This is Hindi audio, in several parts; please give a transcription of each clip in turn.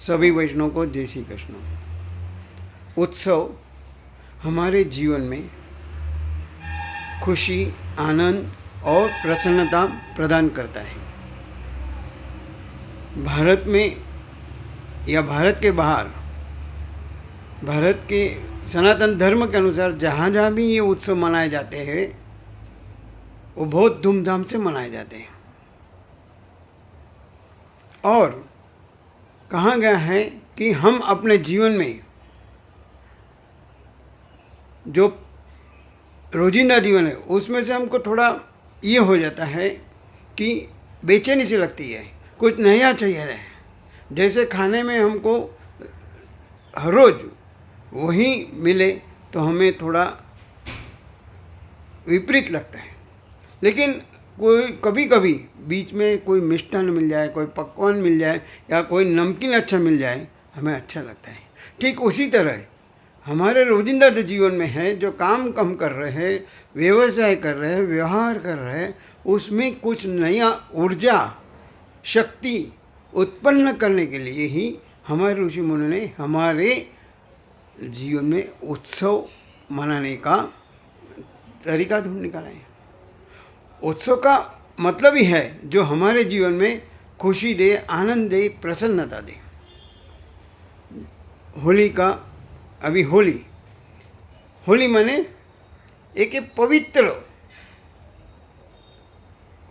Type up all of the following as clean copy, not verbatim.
सभी वैष्णव को जय श्री कृष्ण। उत्सव हमारे जीवन में खुशी, आनंद और प्रसन्नता प्रदान करता है। भारत में या भारत के बाहर, भारत के सनातन धर्म के अनुसार जहाँ जहाँ भी ये उत्सव मनाए जाते हैं वो बहुत धूमधाम से मनाए जाते हैं। और कहा गया है कि हम अपने जीवन में जो रोजिंदा जीवन है उसमें से हमको थोड़ा ये हो जाता है कि बेचैनी सी लगती है, कुछ नया चाहिए रहे। जैसे खाने में हमको हर रोज़ वही मिले तो हमें थोड़ा विपरीत लगता है, लेकिन कोई कभी कभी बीच में कोई मिष्ठान मिल जाए, कोई पकवान मिल जाए या कोई नमकीन अच्छा मिल जाए, हमें अच्छा लगता है। ठीक उसी तरह हमारे रोजिंदा जो जीवन में है, जो काम हम कर रहे हैं, व्यवसाय कर रहे हैं, व्यवहार कर रहे हैं, उसमें कुछ नया ऊर्जा, शक्ति उत्पन्न करने के लिए ही हमारे ऋषि मुनि ने हमारे जीवन में उत्सव मनाने का तरीका ढूंढ निकाला है। उत्सव का मतलब ही है जो हमारे जीवन में खुशी दे, आनंद दे, प्रसन्नता दे। होली का अभी होली माने एक पवित्र,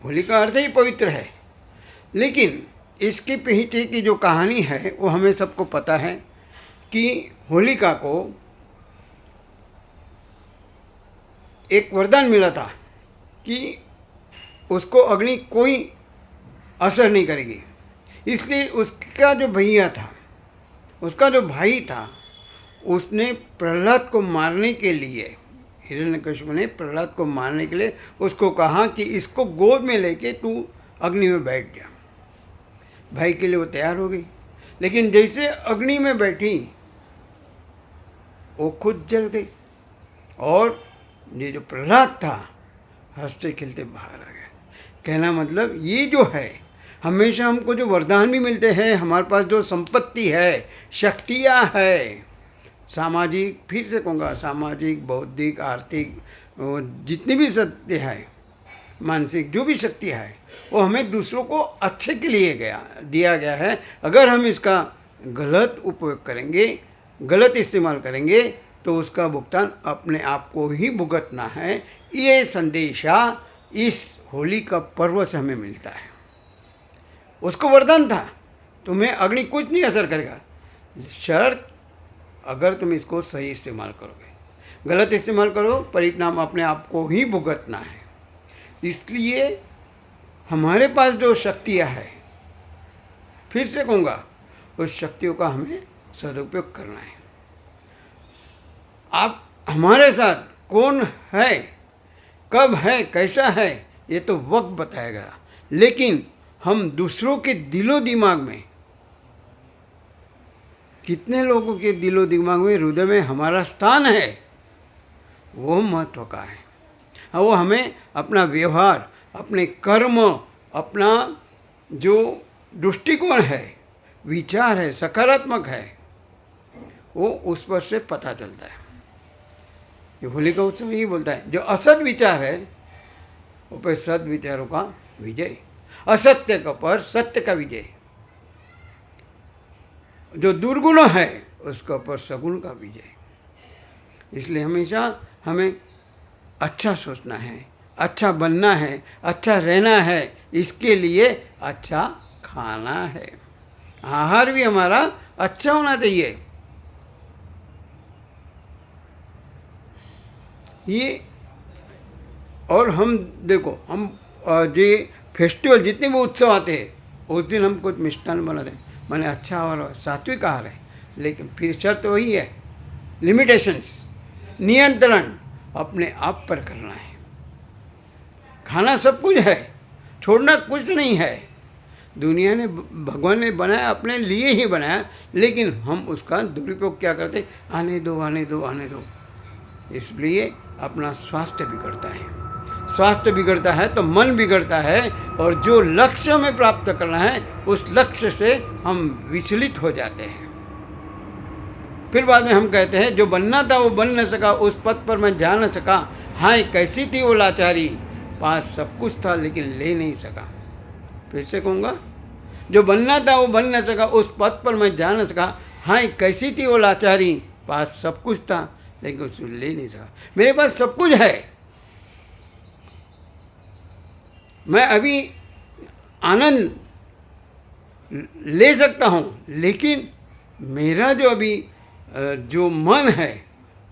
होली का अर्थ ही पवित्र है, लेकिन इसके पीछे की जो कहानी है वो हमें सबको पता है कि होलिका को एक वरदान मिला था कि उसको अग्नि कोई असर नहीं करेगी। इसलिए उसका जो भैया था, उसका जो भाई था, उसने प्रहलाद को मारने के लिए, हिरण्यकशिपु ने प्रहलाद को मारने के लिए उसको कहा कि इसको गोद में लेके तू अग्नि में बैठ जा। भाई के लिए वो तैयार हो गई, लेकिन जैसे अग्नि में बैठी वो खुद जल गई और ये जो प्रहलाद था हंसते खेलते बाहर आ गया। कहना मतलब ये जो है, हमेशा हमको जो वरदान भी मिलते हैं, हमारे पास जो संपत्ति है, शक्तियाँ है, सामाजिक, फिर से कहूँगा सामाजिक, बौद्धिक, आर्थिक, जितनी भी शक्ति है, मानसिक जो भी शक्ति है, वो हमें दूसरों को अच्छे के लिए दिया गया है। अगर हम इसका गलत उपयोग करेंगे, गलत इस्तेमाल करेंगे तो उसका भुगतान अपने आप को ही भुगतना है। ये संदेशा इस होली का पर्व से हमें मिलता है। उसको वरदान था, तुम्हें अग्नि कुछ नहीं असर करेगा, शर्त अगर तुम इसको सही इस्तेमाल करोगे। गलत इस्तेमाल करो, परिणाम अपने आप को ही भुगतना है। इसलिए हमारे पास जो शक्तियाँ है, फिर से कहूँगा, उस शक्तियों का हमें सदुपयोग करना है। आप हमारे साथ कौन है, कब है, कैसा है, ये तो वक्त बताएगा, लेकिन हम दूसरों के दिलो दिमाग में, कितने लोगों के दिलो दिमाग में, हृदय में हमारा स्थान है, वो महत्व का है। वो हमें अपना व्यवहार, अपने कर्म, अपना जो दृष्टिकोण है, विचार है, सकारात्मक है, वो उस पर से पता चलता है। ये होली का उत्सव यही बोलता है, जो असत विचार है वो पर सद विचारों का विजय, असत्य का पर सत्य का विजय, जो दुर्गुण है उसका पर सगुण का विजय। इसलिए हमेशा हमें अच्छा सोचना है, अच्छा बनना है, अच्छा रहना है, इसके लिए अच्छा खाना है, आहार भी हमारा अच्छा होना चाहिए। ये और हम देखो, हम जो फेस्टिवल, जितने भी उत्सव आते हैं उस दिन हम कुछ मिष्ठान बनाते हैं, माने अच्छा और सात्विक आहार है, लेकिन फिर शर्त वही है, लिमिटेशंस, नियंत्रण अपने आप पर करना है। खाना सब कुछ है, छोड़ना कुछ नहीं है। दुनिया ने, भगवान ने बनाया, अपने लिए ही बनाया, लेकिन हम उसका दुरुपयोग क्या करते, आने दो आने दो आने दो, इसलिए अपना स्वास्थ्य बिगड़ता है। स्वास्थ्य बिगड़ता है तो मन बिगड़ता है, और जो लक्ष्य हमें प्राप्त करना है उस लक्ष्य से हम विचलित हो जाते हैं। फिर बाद में हम कहते हैं जो बनना था वो बन न सका, उस पद पर मैं जा न सका, हाय कैसी थी वो लाचारी, पास सब कुछ था लेकिन ले नहीं सका। फिर से कहूँगा, जो बनना था वो बन न सका, उस पद पर मैं जा न सका, हाय कैसी थी वो लाचारी, पास सब कुछ था लेकिन उसको ले नहीं सका। मेरे पास सब कुछ है, मैं अभी आनंद ले सकता हूँ, लेकिन मेरा जो अभी जो मन है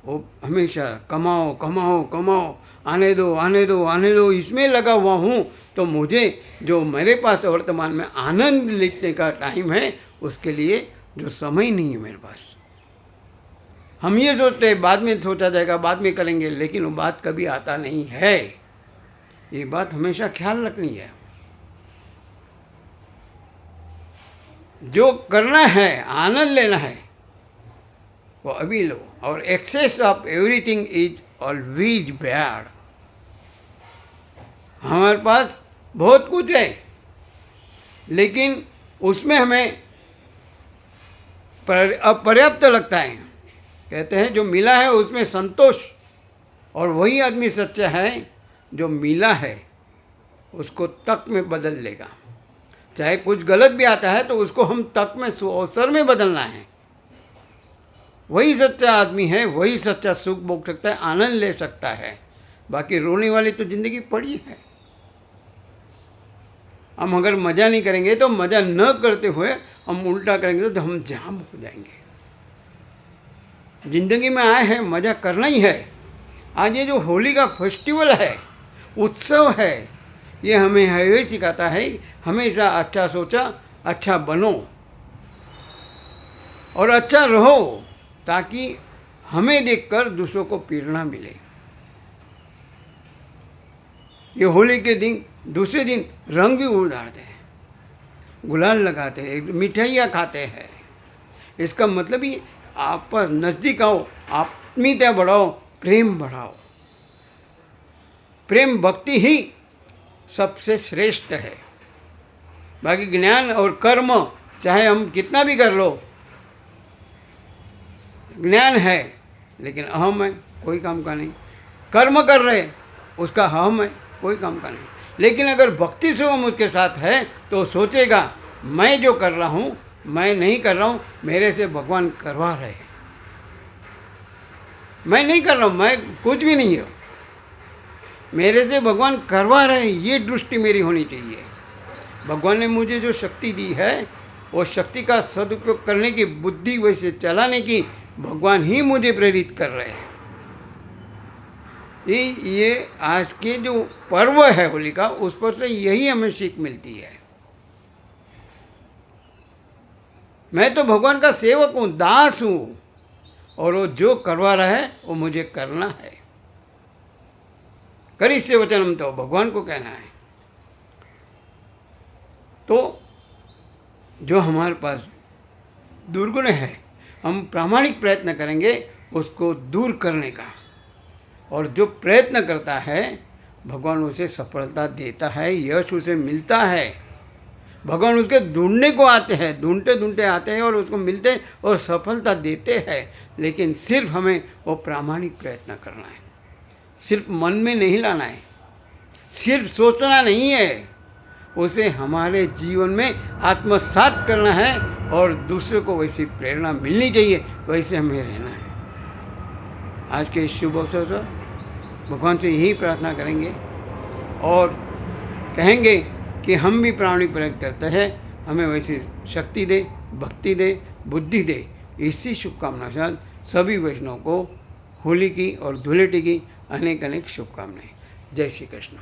वो हमेशा कमाओ कमाओ कमाओ, आने दो आने दो आने दो, इसमें लगा हुआ हूँ। तो मुझे जो मेरे पास वर्तमान में आनंद लेने का टाइम है उसके लिए जो समय नहीं है मेरे पास। हम ये सोचते हैं बाद में सोचा जाएगा, बाद में करेंगे, लेकिन वो बात कभी आता नहीं है। ये बात हमेशा ख्याल रखनी है। जो करना है, आनंद लेना है, वो अभी लो, और excess of everything is always bad. हमारे पास बहुत कुछ है लेकिन उसमें हमें अपर्याप्त लगता है। कहते हैं जो मिला है उसमें संतोष, और वही आदमी सच्चा है जो मिला है उसको तक में बदल लेगा। चाहे कुछ गलत भी आता है तो उसको हम तक में अवसर में बदलना है। वही सच्चा आदमी है, वही सच्चा सुख भोग सकता है, आनंद ले सकता है। बाकी रोने वाली तो ज़िंदगी पड़ी है। हम अगर मज़ा नहीं करेंगे तो मज़ा न करते हुए हम उल्टा करेंगे तो हम जाम हो जाएंगे। ज़िंदगी में आए हैं, मज़ा करना ही है। आज ये जो होली का फेस्टिवल है, उत्सव है, ये हमें यही सिखाता है हमेशा अच्छा सोचा, अच्छा बनो और अच्छा रहो, ताकि हमें देखकर दूसरों को प्रेरणा मिले। ये होली के दिन दूसरे दिन रंग भी उड़ाते हैं, गुलाल लगाते हैं, मिठाइयाँ खाते हैं। इसका मतलब ही आपस नज़दीक आओ, आत्मीयता बढ़ाओ, प्रेम बढ़ाओ। प्रेम भक्ति ही सबसे श्रेष्ठ है। बाकी ज्ञान और कर्म चाहे हम कितना भी कर लो, ज्ञान है लेकिन अहम है, कोई काम का नहीं। कर्म कर रहे उसका अहम है, कोई काम का नहीं। लेकिन अगर भक्ति से हम उसके साथ है तो सोचेगा मैं जो कर रहा हूँ मैं नहीं कर रहा हूँ, मेरे से भगवान करवा रहे हैं। मैं नहीं कर रहा हूँ, मैं कुछ भी नहीं हूँ, मेरे से भगवान करवा रहे हैं, ये दृष्टि मेरी होनी चाहिए। भगवान ने मुझे जो शक्ति दी है वो शक्ति का सदुपयोग करने की, बुद्धि वैसे चलाने की भगवान ही मुझे प्रेरित कर रहे हैं। ये आज के जो पर्व है होली का, उस पर से यही हमें सीख मिलती है। मैं तो भगवान का सेवक हूँ, दास हूँ, और वो जो करवा रहा है वो मुझे करना है। करिष्ये वचनम, तो भगवान को कहना है। तो जो हमारे पास दुर्गुण है हम प्रामाणिक प्रयत्न करेंगे उसको दूर करने का, और जो प्रयत्न करता है भगवान उसे सफलता देता है, यश उसे मिलता है। भगवान उसके ढूंढने को आते हैं, ढूंढते ढूंढते आते हैं और उसको मिलते हैं और सफलता देते हैं। लेकिन सिर्फ हमें वो प्रामाणिक प्रयत्न करना है, सिर्फ मन में नहीं लाना है, सिर्फ सोचना नहीं है, उसे हमारे जीवन में आत्मसात करना है और दूसरे को वैसी प्रेरणा मिलनी चाहिए, वैसे हमें रहना है। आज के इस शुभ अवसर पर भगवान से यही प्रार्थना करेंगे और कहेंगे कि हम भी प्रामाणिक प्रयत्न करते हैं, हमें वैसी शक्ति दे, भक्ति दे, बुद्धि दे। इसी शुभकामना के साथ सभी वैष्णव को होली की और धुलेटी की अनेक अनेक शुभकामनाएं। जय श्री कृष्ण।